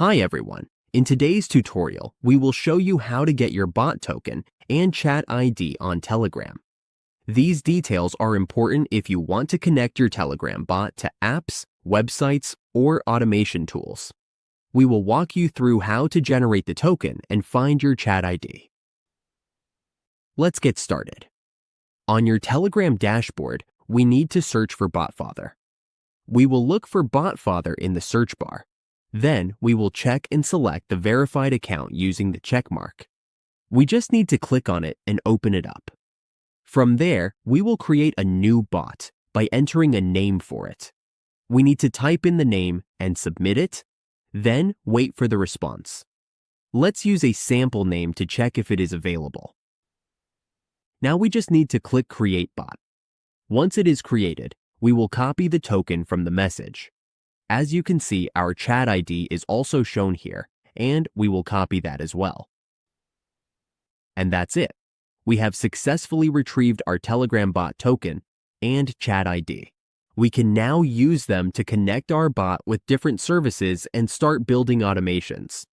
Hi everyone. In today's tutorial, we will show you how to get your bot token and chat ID on Telegram. These details are important if you want to connect your Telegram bot to apps, websites, or automation tools. We will walk you through how to generate the token and find your chat ID. Let's get started. On your Telegram dashboard, we need to search for BotFather. We will look for BotFather in the search bar. Then we will check and select the verified account using the check mark. We just need to click on it and open it up. From there, we will create a new bot by entering a name for it. We need to type in the name and submit it, then wait for the response. Let's use a sample name to check if it is available. Now we just need to click Create Bot. Once it is created, we will copy the token from the message. As you can see, our chat ID is also shown here, and we will copy that as well. And that's it. We have successfully retrieved our Telegram bot token and chat ID. We can now use them to connect our bot with different services and start building automations.